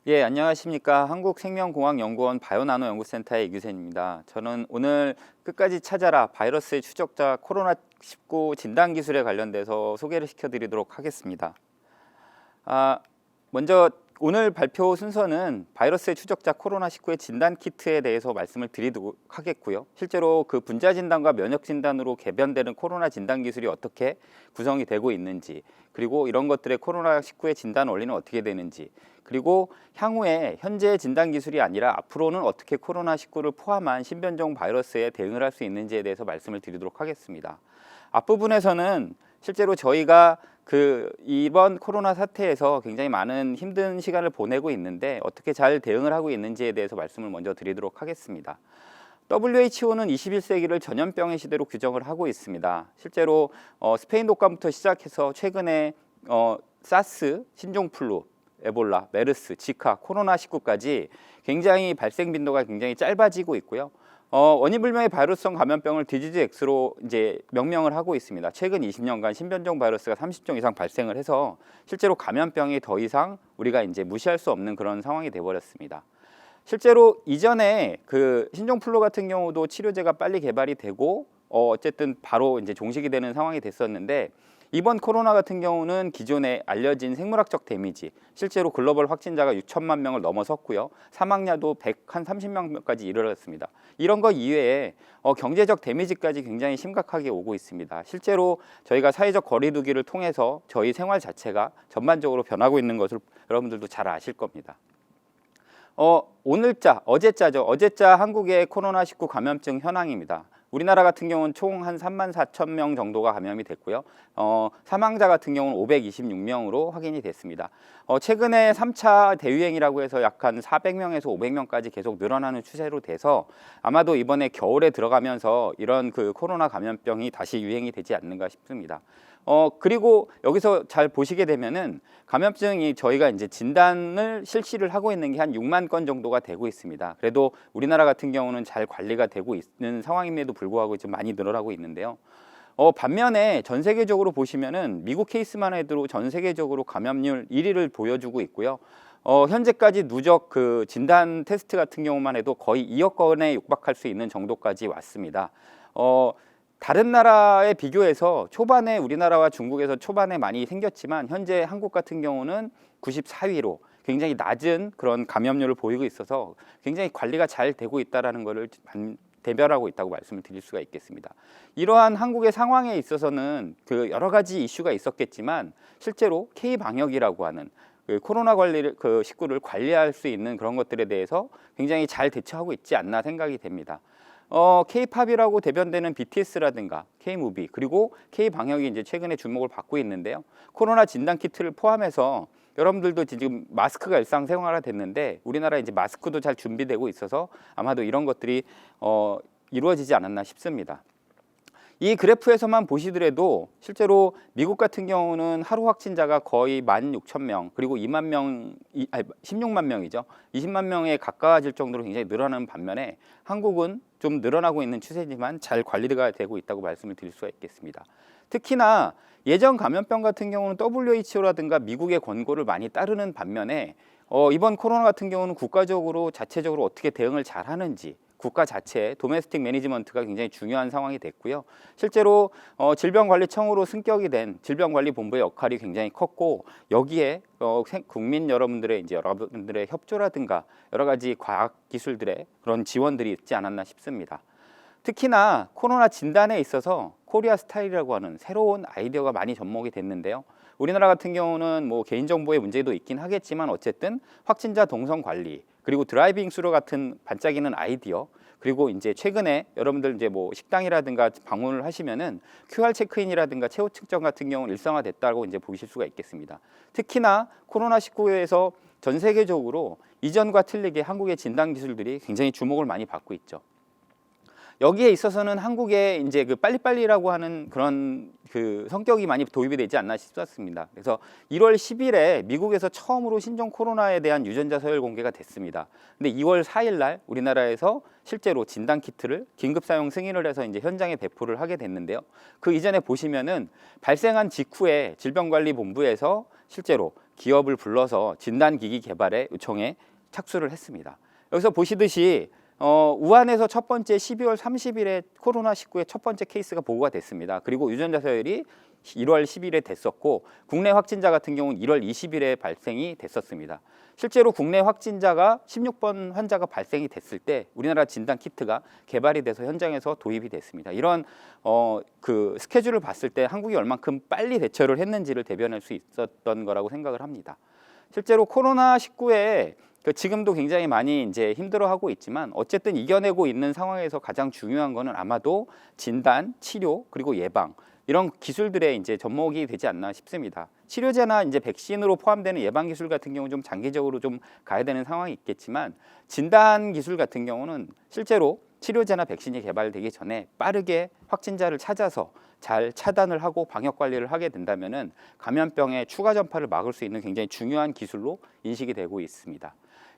예, 안녕하십니까. 한국생명공학연구원 바이오나노 연구센터의 이규sen입니다. 저는 오늘 끝까지 찾아라 바이러스의 추적자 코로나19 진단기술에 관련돼서 소개를 시켜드리도록 하겠습니다. 먼저 오늘 발표 순서는 바이러스의 추적자 코로나19의 진단키트에 대해서 말씀을 드리도록 하겠고요. 실제로 그 분자진단과 면역진단으로 개변되는 코로나 진단기술이 어떻게 구성이 되고 있는지, 그리고 이런 것들의 코로나19의 진단 원리는 어떻게 되는지, 그리고 향후에 현재 진단기술이 아니라 앞으로는 어떻게 코로나19를 포함한 신변종 바이러스에 대응을 할 수 있는지에 대해서 말씀을 드리도록 하겠습니다. 앞부분에서는 실제로 저희가 이번 코로나 사태에서 굉장히 많은 힘든 시간을 보내고 있는데 어떻게 잘 대응을 하고 있는지에 대해서 말씀을 먼저 드리도록 하겠습니다. WHO는 21세기를 전염병의 시대로 규정을 하고 있습니다. 실제로 스페인 독감부터 시작해서 최근에 사스, 신종플루, 에볼라, 메르스, 지카, 코로나19까지 굉장히 발생 빈도가 굉장히 짧아지고 있고요. 원인 불명의 바이러스성 감염병을 디지즈 X로 이제 명명을 하고 있습니다. 최근 20년간 신변종 바이러스가 30종 이상 발생을 해서 실제로 감염병이 더 이상 우리가 이제 무시할 수 없는 그런 상황이 돼버렸습니다. 실제로 이전에 신종플루 같은 경우도 치료제가 빨리 개발이 되고 어쨌든 바로 이제 종식이 되는 상황이 됐었는데 이번 코로나 같은 경우는 기존에 알려진 생물학적 데미지, 실제로 글로벌 확진자가 6천만 명을 넘어섰고요. 사망자도 130명까지 이르렀습니다. 이런 거 이외에 경제적 데미지까지 굉장히 심각하게 오고 있습니다. 실제로 저희가 사회적 거리두기를 통해서 저희 생활 자체가 전반적으로 변하고 있는 것을 여러분들도 잘 아실 겁니다. 어제자 한국의 코로나19 감염증 현황입니다. 우리나라 같은 경우는 총 한 34,000명 정도가 감염이 됐고요. 사망자 같은 경우는 526명으로 확인이 됐습니다. 최근에 3차 대유행이라고 해서 약 한 400명에서 500명까지 계속 늘어나는 추세로 돼서 아마도 이번에 겨울에 들어가면서 이런 코로나 감염병이 다시 유행이 되지 않는가 싶습니다. 그리고 여기서 잘 보시게 되면은 감염증이 저희가 이제 진단을 실시를 하고 있는 게 한 6만 건 정도가 되고 있습니다. 그래도 우리나라 같은 경우는 잘 관리가 되고 있는 상황임에도 불구하고 좀 많이 늘어나고 있는데요. 반면에 전 세계적으로 보시면은 미국 케이스만 해도 전 세계적으로 감염률 1위를 보여주고 있고요. 현재까지 누적 진단 테스트 같은 경우만 해도 거의 2억 건에 육박할 수 있는 정도까지 왔습니다. 다른 나라에 비교해서 초반에 우리나라와 중국에서 초반에 많이 생겼지만 현재 한국 같은 경우는 94위로 굉장히 낮은 그런 감염률을 보이고 있어서 굉장히 관리가 잘 되고 있다는 것을 대변하고 있다고 말씀을 드릴 수가 있겠습니다. 이러한 한국의 상황에 있어서는 여러 가지 이슈가 있었겠지만 실제로 K-방역이라고 하는 코로나 관리를 19를 관리할 수 있는 그런 것들에 대해서 굉장히 잘 대처하고 있지 않나 생각이 됩니다. K-팝이라고 대변되는 BTS라든가 K-무비 그리고 K-방역이 이제 최근에 주목을 받고 있는데요. 코로나 진단 키트를 포함해서 여러분들도 지금 마스크가 일상생활화 됐는데 우리나라 이제 마스크도 잘 준비되고 있어서 아마도 이런 것들이 이루어지지 않았나 싶습니다. 이 그래프에서만 보시더라도 실제로 미국 같은 경우는 하루 확진자가 거의 16,000명 그리고 16만 명이죠. 20만 명에 가까워질 정도로 굉장히 늘어나는 반면에 한국은 좀 늘어나고 있는 추세지만 잘 관리가 되고 있다고 말씀을 드릴 수가 있겠습니다. 특히나 예전 감염병 같은 경우는 WHO라든가 미국의 권고를 많이 따르는 반면에 이번 코로나 같은 경우는 국가적으로 자체적으로 어떻게 대응을 잘 하는지 국가 자체의 도메스틱 매니지먼트가 굉장히 중요한 상황이 됐고요. 실제로 질병관리청으로 승격이 된 질병관리본부의 역할이 굉장히 컸고 여기에 국민 여러분들의 협조라든가 여러 가지 과학 기술들의 그런 지원들이 있지 않았나 싶습니다. 특히나 코로나 진단에 있어서 코리아 스타일이라고 하는 새로운 아이디어가 많이 접목이 됐는데요. 우리나라 같은 경우는 개인정보의 문제도 있긴 하겠지만 어쨌든 확진자 동선 관리 그리고 드라이빙 스루 같은 반짝이는 아이디어 그리고 이제 최근에 여러분들 이제 식당이라든가 방문을 하시면은 QR 체크인이라든가 체온 측정 같은 경우는 일상화됐다고 이제 보실 수가 있겠습니다. 특히나 코로나19에서 전 세계적으로 이전과 틀리게 한국의 진단 기술들이 굉장히 주목을 많이 받고 있죠. 여기에 있어서는 한국의 이제 빨리빨리라고 하는 그런 성격이 많이 도입이 되지 않나 싶었습니다. 그래서 1월 10일에 미국에서 처음으로 신종 코로나에 대한 유전자 서열 공개가 됐습니다. 근데 2월 4일 날 우리나라에서 실제로 진단 키트를 긴급 사용 승인을 해서 이제 현장에 배포를 하게 됐는데요. 그 이전에 보시면은 발생한 직후에 질병관리본부에서 실제로 기업을 불러서 진단기기 개발에 요청에 착수를 했습니다. 여기서 보시듯이 우한에서 첫 번째 12월 30일에 코로나19의 첫 번째 케이스가 보고가 됐습니다. 그리고 유전자 서열이 1월 10일에 됐었고 국내 확진자 같은 경우는 1월 20일에 발생이 됐었습니다. 실제로 국내 확진자가 16번 환자가 발생이 됐을 때 우리나라 진단 키트가 개발이 돼서 현장에서 도입이 됐습니다. 이런 그 스케줄을 봤을 때 한국이 얼만큼 빨리 대처를 했는지를 대변할 수 있었던 거라고 생각을 합니다. 실제로 코로나19에 지금도 굉장히 많이 이제 힘들어하고 있지만 어쨌든 이겨내고 있는 상황에서 가장 중요한 거는 아마도 진단, 치료 그리고 예방 이런 기술들의 이제 접목이 되지 않나 싶습니다. 치료제나 이제 백신으로 포함되는 예방 기술 같은 경우 좀 장기적으로 좀 가야 되는 상황이 있겠지만 진단 기술 같은 경우는 실제로 치료제나 백신이 개발되기 전에 빠르게 확진자를 찾아서 잘 차단을 하고 방역 관리를 하게 된다면은 감염병의 추가 전파를 막을 수 있는 굉장히 중요한 기술로 인식이 되고 있습니다.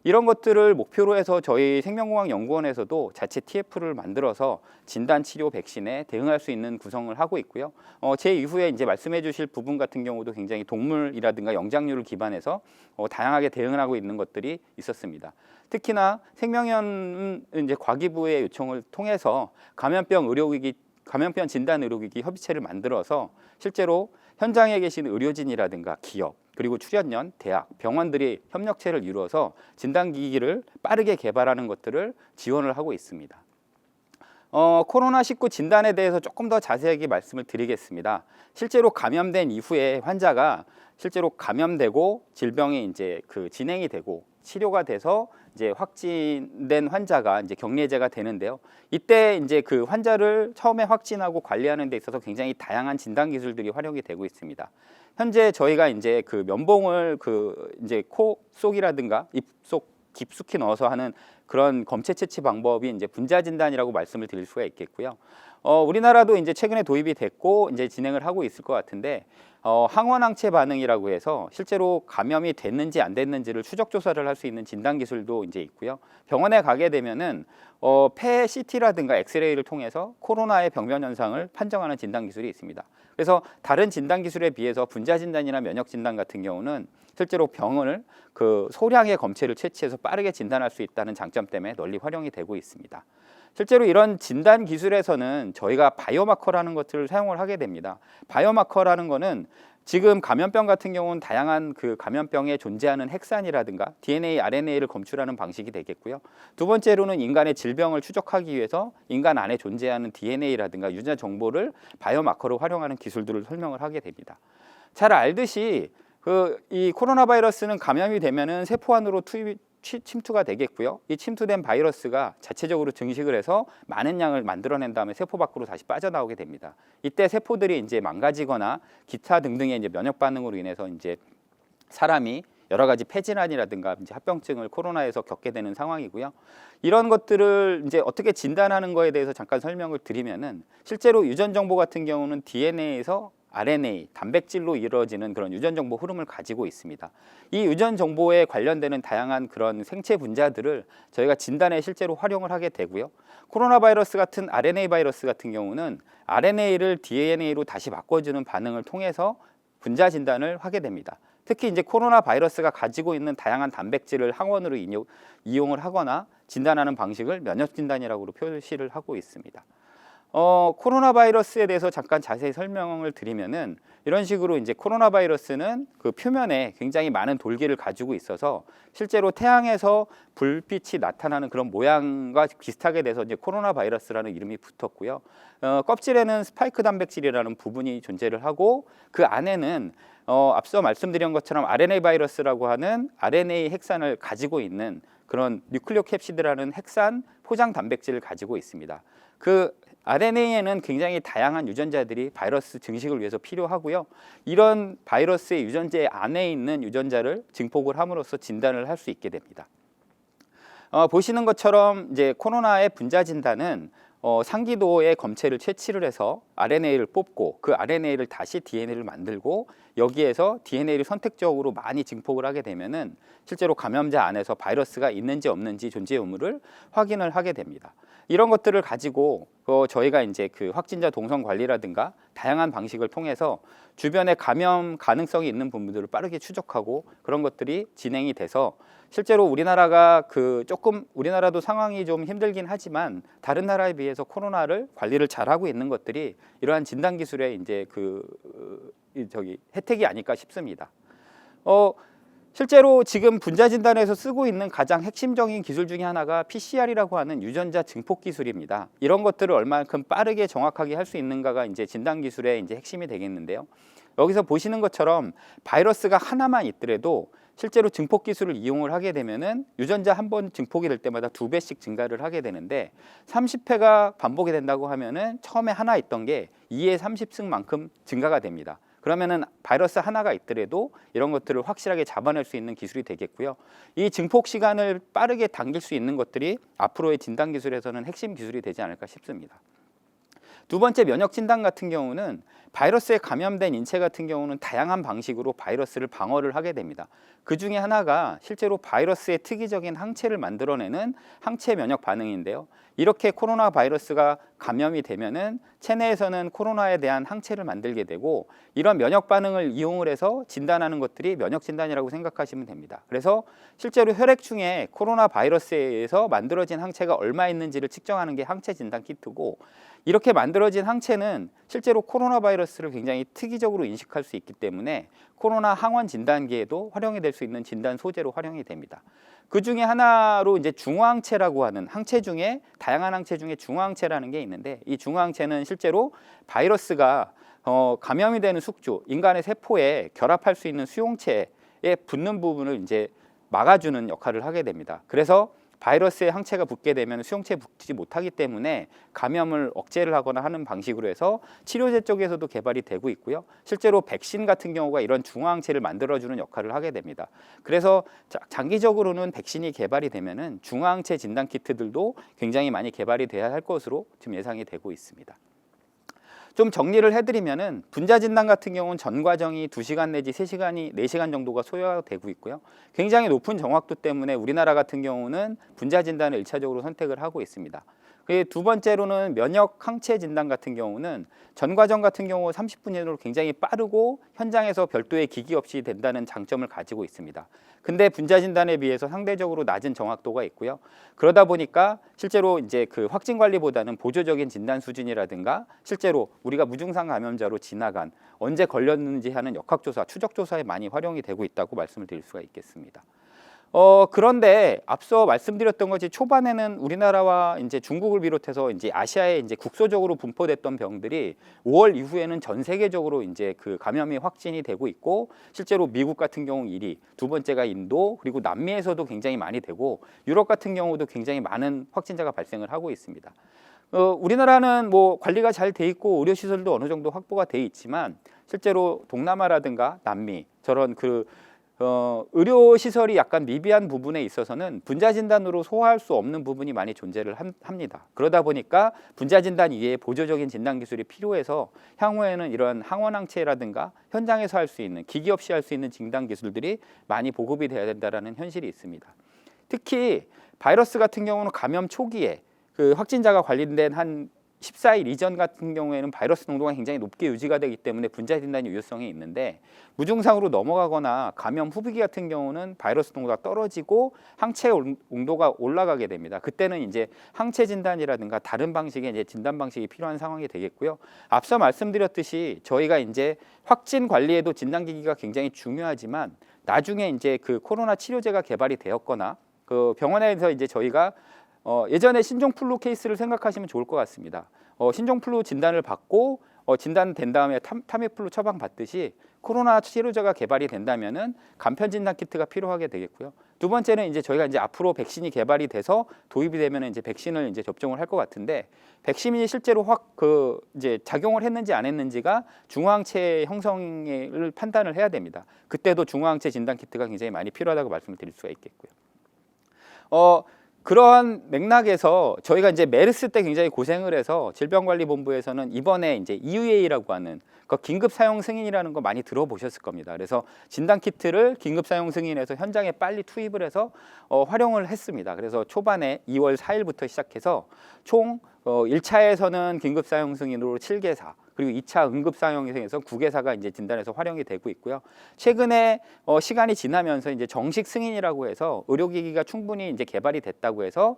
이런 것들을 목표로 해서 저희 생명공학연구원에서도 자체 TF를 만들어서 진단, 치료, 백신에 대응할 수 있는 구성을 하고 있고요. 제 이후에 이제 말씀해 주실 부분 같은 경우도 굉장히 동물이라든가 영장류를 기반해서 다양하게 대응을 하고 있는 것들이 있었습니다. 특히나 생명연 이제 과기부의 요청을 통해서 감염병 진단 의료기기 협의체를 만들어서 실제로 현장에 계신 의료진이라든가 기업 그리고 출연연, 대학, 병원들이 협력체를 이루어서 진단기기를 빠르게 개발하는 것들을 지원을 하고 있습니다. 코로나19 진단에 대해서 조금 더 자세하게 말씀을 드리겠습니다. 실제로 감염된 이후에 환자가 실제로 감염되고 질병이 이제 진행이 되고 치료가 돼서 이제 확진된 환자가 이제 격리제가 되는데요. 이때 이제 그 환자를 처음에 확진하고 관리하는 데 있어서 굉장히 다양한 진단 기술들이 활용이 되고 있습니다. 현재 저희가 이제 그 면봉을 이제 코 속이라든가 입 속 깊숙이 넣어서 하는 그런 검체 채취 방법이 이제 분자 진단이라고 말씀을 드릴 수가 있겠고요. 우리나라도 이제 최근에 도입이 됐고 이제 진행을 하고 있을 것 같은데 항원항체 반응이라고 해서 실제로 감염이 됐는지 안 됐는지를 추적 조사를 할 수 있는 진단 기술도 이제 있고요. 병원에 가게 되면은 폐 CT라든가 엑스레이를 통해서 코로나의 병변 현상을 판정하는 진단 기술이 있습니다. 그래서 다른 진단 기술에 비해서 분자 진단이나 면역 진단 같은 경우는 실제로 병을 소량의 검체를 채취해서 빠르게 진단할 수 있다는 장점 때문에 널리 활용이 되고 있습니다. 실제로 이런 진단 기술에서는 저희가 바이오마커라는 것들을 사용을 하게 됩니다. 바이오마커라는 거는 지금 감염병 같은 경우는 다양한 감염병에 존재하는 핵산이라든가 DNA, RNA를 검출하는 방식이 되겠고요. 두 번째로는 인간의 질병을 추적하기 위해서 인간 안에 존재하는 DNA라든가 유전자 정보를 바이오마커로 활용하는 기술들을 설명을 하게 됩니다. 잘 알듯이 이 코로나 바이러스는 감염이 되면은 세포 안으로 침투가 되겠고요. 이 침투된 바이러스가 자체적으로 증식을 해서 많은 양을 만들어낸 다음에 세포 밖으로 다시 빠져나오게 됩니다. 이때 세포들이 이제 망가지거나 기타 등등의 이제 면역 반응으로 인해서 이제 사람이 여러 가지 폐질환이라든가 이제 합병증을 코로나에서 겪게 되는 상황이고요. 이런 것들을 이제 어떻게 진단하는 거에 대해서 잠깐 설명을 드리면은 실제로 유전 정보 같은 경우는 DNA에서 RNA, 단백질로 이루어지는 그런 유전 정보 흐름을 가지고 있습니다. 이 유전 정보에 관련되는 다양한 그런 생체 분자들을 저희가 진단에 실제로 활용을 하게 되고요. 코로나 바이러스 같은 RNA 바이러스 같은 경우는 RNA를 DNA로 다시 바꿔주는 반응을 통해서 분자 진단을 하게 됩니다. 특히 이제 코로나 바이러스가 가지고 있는 다양한 단백질을 항원으로 이용을 하거나 진단하는 방식을 면역 진단이라고 표시를 하고 있습니다. 코로나 바이러스에 대해서 잠깐 자세히 설명을 드리면은 이런 식으로 이제 코로나 바이러스는 표면에 굉장히 많은 돌기를 가지고 있어서 실제로 태양에서 불빛이 나타나는 그런 모양과 비슷하게 돼서 이제 코로나 바이러스라는 이름이 붙었고요. 껍질에는 스파이크 단백질이라는 부분이 존재를 하고 그 안에는 앞서 말씀드린 것처럼 RNA 바이러스라고 하는 RNA 핵산을 가지고 있는 그런 뉴클리오 캡시드라는 핵산 포장 단백질을 가지고 있습니다. RNA에는 굉장히 다양한 유전자들이 바이러스 증식을 위해서 필요하고요. 이런 바이러스의 유전자 안에 있는 유전자를 증폭을 함으로써 진단을 할 수 있게 됩니다. 보시는 것처럼 이제 코로나의 분자 진단은 상기도에 검체를 채취를 해서 RNA를 뽑고 그 RNA를 다시 DNA를 만들고 여기에서 DNA를 선택적으로 많이 증폭을 하게 되면은 실제로 감염자 안에서 바이러스가 있는지 없는지 존재 여부를 확인을 하게 됩니다. 이런 것들을 가지고 저희가 이제 그 확진자 동선 관리라든가 다양한 방식을 통해서 주변에 감염 가능성이 있는 부분들을 빠르게 추적하고 그런 것들이 진행이 돼서 실제로 우리나라가 조금 우리나라도 상황이 좀 힘들긴 하지만 다른 나라에 비해서 코로나를 관리를 잘하고 있는 것들이 이러한 진단 기술의 이제 혜택이 아닐까 싶습니다. 실제로 지금 분자 진단에서 쓰고 있는 가장 핵심적인 기술 중에 하나가 PCR이라고 하는 유전자 증폭 기술입니다. 이런 것들을 얼마만큼 빠르게 정확하게 할 수 있는가가 이제 진단 기술의 이제 핵심이 되겠는데요. 여기서 보시는 것처럼 바이러스가 하나만 있더라도 실제로 증폭 기술을 이용을 하게 되면은 유전자 한 번 증폭이 될 때마다 2배씩 증가를 하게 되는데 30회가 반복이 된다고 하면은 처음에 하나 있던 게 2의 30승만큼 증가가 됩니다. 그러면은 바이러스 하나가 있더라도 이런 것들을 확실하게 잡아낼 수 있는 기술이 되겠고요. 이 증폭 시간을 빠르게 당길 수 있는 것들이 앞으로의 진단 기술에서는 핵심 기술이 되지 않을까 싶습니다. 두 번째, 면역 진단 같은 경우는 바이러스에 감염된 인체 같은 경우는 다양한 방식으로 바이러스를 방어를 하게 됩니다. 그 중에 하나가 실제로 바이러스의 특이적인 항체를 만들어내는 항체 면역 반응인데요. 이렇게 코로나 바이러스가 감염이 되면은 체내에서는 코로나에 대한 항체를 만들게 되고 이런 면역 반응을 이용을 해서 진단하는 것들이 면역 진단이라고 생각하시면 됩니다. 그래서 실제로 혈액 중에 코로나 바이러스에 의해서 만들어진 항체가 얼마 있는지를 측정하는 게 항체 진단 키트고 이렇게 만들어진 항체는 실제로 코로나 바이러스를 굉장히 특이적으로 인식할 수 있기 때문에 코로나 항원 진단기에도 활용이 될 수 있는 진단 소재로 활용이 됩니다. 그 중에 하나로 이제 중화항체라고 하는 항체 중에 다양한 항체 중에 중화항체라는 게 있는데 이 중화항체는 실제로 바이러스가 감염이 되는 숙주, 인간의 세포에 결합할 수 있는 수용체에 붙는 부분을 이제 막아주는 역할을 하게 됩니다. 그래서 바이러스에 항체가 붙게 되면 수용체에 붙지 못하기 때문에 감염을 억제를 하거나 하는 방식으로 해서 치료제 쪽에서도 개발이 되고 있고요. 실제로 백신 같은 경우가 이런 중화항체를 만들어주는 역할을 하게 됩니다. 그래서 장기적으로는 백신이 개발이 되면은 중화항체 진단 키트들도 굉장히 많이 개발이 돼야 할 것으로 지금 예상이 되고 있습니다. 좀 정리를 해드리면은 분자 진단 같은 경우는 전 과정이 2시간 내지 3시간이 4시간 정도가 소요되고 있고요. 굉장히 높은 정확도 때문에 우리나라 같은 경우는 분자 진단을 1차적으로 선택을 하고 있습니다. 두 번째로는 면역 항체 진단 같은 경우는 전 과정 같은 경우 30분 이내로 굉장히 빠르고 현장에서 별도의 기기 없이 된다는 장점을 가지고 있습니다. 근데 분자 진단에 비해서 상대적으로 낮은 정확도가 있고요. 그러다 보니까 실제로 이제 그 확진 관리보다는 보조적인 진단 수준이라든가 실제로 우리가 무증상 감염자로 지나간 언제 걸렸는지 하는 역학조사, 추적조사에 많이 활용이 되고 있다고 말씀을 드릴 수가 있겠습니다. 그런데 앞서 말씀드렸던 것이 초반에는 우리나라와 이제 중국을 비롯해서 이제 아시아에 이제 국소적으로 분포됐던 병들이 5월 이후에는 전 세계적으로 이제 그 감염이 확진이 되고 있고 실제로 미국 같은 경우 1위, 두 번째가 인도, 그리고 남미에서도 굉장히 많이 되고 유럽 같은 경우도 굉장히 많은 확진자가 발생을 하고 있습니다. 우리나라는 뭐 관리가 잘 돼 있고 의료 시설도 어느 정도 확보가 돼 있지만 실제로 동남아라든가 남미 저런 의료 시설이 약간 미비한 부분에 있어서는 분자 진단으로 소화할 수 없는 부분이 많이 존재를 합니다. 그러다 보니까 분자 진단 이외에 보조적인 진단 기술이 필요해서 향후에는 이런 항원항체라든가 현장에서 할 수 있는 기기 없이 할 수 있는 진단 기술들이 많이 보급이 돼야 된다는 현실이 있습니다. 특히 바이러스 같은 경우는 감염 초기에 그 확진자가 관련된 한 14일 이전 같은 경우에는 바이러스 농도가 굉장히 높게 유지가 되기 때문에 분자 진단이 유효성이 있는데 무증상으로 넘어가거나 감염 후기 같은 경우는 바이러스 농도가 떨어지고 항체 온도가 올라가게 됩니다. 그때는 이제 항체 진단이라든가 다른 방식의 이제 진단 방식이 필요한 상황이 되겠고요. 앞서 말씀드렸듯이 저희가 이제 확진 관리에도 진단 기기가 굉장히 중요하지만 나중에 이제 그 코로나 치료제가 개발이 되었거나 그 병원에서 이제 저희가 예전에 신종플루 케이스를 생각하시면 좋을 것 같습니다. 신종플루 진단을 받고 진단된 다음에 타미플루 처방 받듯이 코로나 치료제가 개발이 된다면은 간편 진단 키트가 필요하게 되겠고요. 두 번째는 이제 저희가 이제 앞으로 백신이 개발이 돼서 도입이 되면은 이제 백신을 이제 접종을 할 것 같은데 백신이 실제로 이제 작용을 했는지 안 했는지가 중화항체 형성을 판단을 해야 됩니다. 그때도 중화항체 진단 키트가 굉장히 많이 필요하다고 말씀을 드릴 수가 있겠고요. 그러한 맥락에서 저희가 이제 메르스 때 굉장히 고생을 해서 질병관리본부에서는 이번에 이제 EUA라고 하는 그 긴급 사용 승인이라는 거 많이 들어보셨을 겁니다. 그래서 진단 키트를 긴급 사용 승인해서 현장에 빨리 투입을 해서 활용을 했습니다. 그래서 초반에 2월 4일부터 시작해서 총 1차에서는 긴급 사용 승인으로 7개사, 그리고 2차 응급 사용 승인에서 9개사가 이제 진단해서 활용이 되고 있고요. 최근에 시간이 지나면서 이제 정식 승인이라고 해서 의료기기가 충분히 이제 개발이 됐다고 해서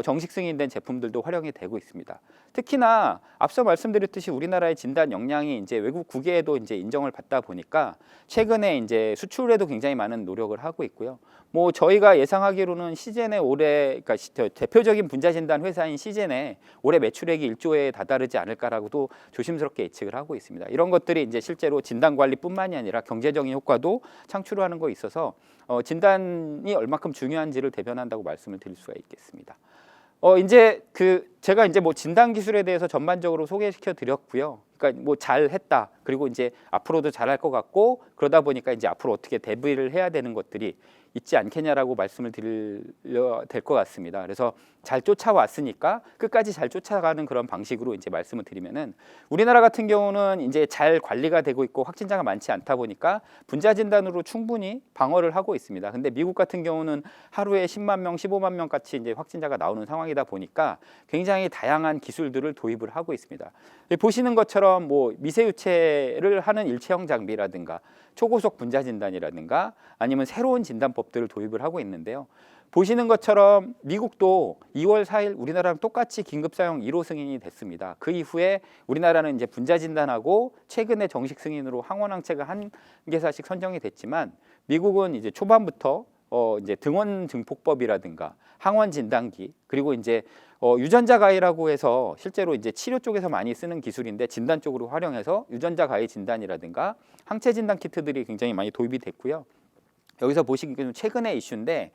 정식 승인된 제품들도 활용이 되고 있습니다. 특히나 앞서 말씀드렸듯이 우리나라의 진단 역량이 이제 외국 국외에도 이제 인정을 받다 보니까 최근에 이제 수출에도 굉장히 많은 노력을 하고 있고요. 뭐 저희가 예상하기로는 시젠의 올해, 그러니까 대표적인 분자 진단 회사인 시젠의 올해 매출액이 1조에 다다르지 않을까라고도 조심스럽게 예측을 하고 있습니다. 이런 것들이 이제 실제로 진단 관리뿐만이 아니라 경제적인 효과도 창출하는 거 있어서 진단이 얼마큼 중요한지를 대변한다고 말씀을 드릴 수가 있겠습니다. 이제 제가 이제 뭐 진단 기술에 대해서 전반적으로 소개시켜 드렸고요. 그러니까 뭐 잘했다. 그리고 이제 앞으로도 잘할 것 같고 그러다 보니까 이제 앞으로 어떻게 대비를 해야 되는 것들이 있지 않겠냐라고 말씀을 드려야 될 것 같습니다. 그래서 잘 쫓아왔으니까 끝까지 잘 쫓아가는 그런 방식으로 이제 말씀을 드리면은 우리나라 같은 경우는 이제 잘 관리가 되고 있고 확진자가 많지 않다 보니까 분자 진단으로 충분히 방어를 하고 있습니다. 근데 미국 같은 경우는 하루에 10만 명, 15만 명까지 이제 확진자가 나오는 상황이다 보니까 굉장히 다양한 기술들을 도입을 하고 있습니다. 보시는 것처럼 뭐 미세유체를 하는 일체형 장비라든가 초고속 분자 진단이라든가 아니면 새로운 진단법들을 도입을 하고 있는데요. 보시는 것처럼 미국도 2월 4일 우리나라랑 똑같이 긴급 사용 1호 승인이 됐습니다. 그 이후에 우리나라는 이제 분자 진단하고 최근에 정식 승인으로 항원항체가 한 개사씩 선정이 됐지만 미국은 이제 초반부터 이제 등원 증폭법이라든가 항원 진단기 그리고 이제 유전자 가위라고 해서 실제로 이제 치료 쪽에서 많이 쓰는 기술인데 진단 쪽으로 활용해서 유전자 가위 진단이라든가 항체 진단 키트들이 굉장히 많이 도입이 됐고요. 여기서 보시기에는 최근의 이슈인데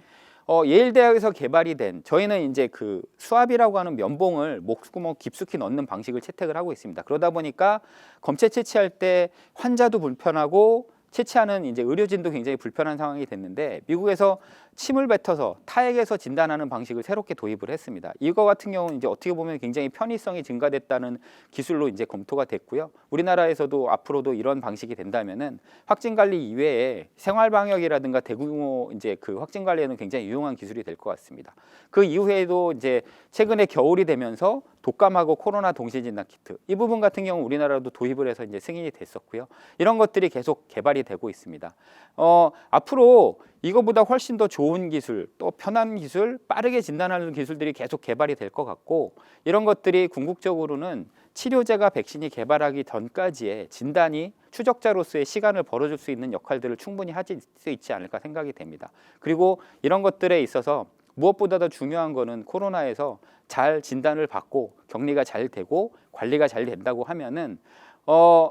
예일 대학에서 개발이 된 저희는 이제 그 수압이라고 하는 면봉을 목구멍 깊숙이 넣는 방식을 채택을 하고 있습니다. 그러다 보니까 검체 채취할 때 환자도 불편하고 채취하는 이제 의료진도 굉장히 불편한 상황이 됐는데 미국에서 침을 뱉어서 타액에서 진단하는 방식을 새롭게 도입을 했습니다. 이거 같은 경우는 이제 어떻게 보면 굉장히 편의성이 증가됐다는 기술로 이제 검토가 됐고요. 우리나라에서도 앞으로도 이런 방식이 된다면은 확진 관리 이외에 생활 방역이라든가 대규모 이제 그 확진 관리에는 굉장히 유용한 기술이 될 것 같습니다. 그 이후에도 이제 최근에 겨울이 되면서 독감하고 코로나 동시 진단 키트 이 부분 같은 경우 우리나라도 도입을 해서 이제 승인이 됐었고요. 이런 것들이 계속 개발이 되고 있습니다. 앞으로 이거보다 훨씬 더 좋은 기술, 또 편한 기술, 빠르게 진단하는 기술들이 계속 개발이 될 것 같고 이런 것들이 궁극적으로는 치료제가 백신이 개발하기 전까지의 진단이 추적자로서의 시간을 벌어줄 수 있는 역할들을 충분히 할 수 있지 않을까 생각이 됩니다. 그리고 이런 것들에 있어서 무엇보다 더 중요한 거는 코로나에서 잘 진단을 받고 격리가 잘 되고 관리가 잘 된다고 하면은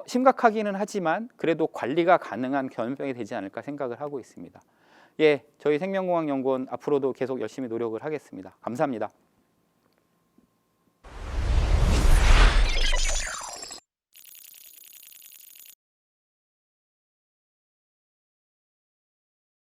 심각하기는 하지만 그래도 관리가 가능한 감염병이 되지 않을까 생각을 하고 있습니다. 예, 저희 생명공학연구원 앞으로도 계속 열심히 노력을 하겠습니다. 감사합니다.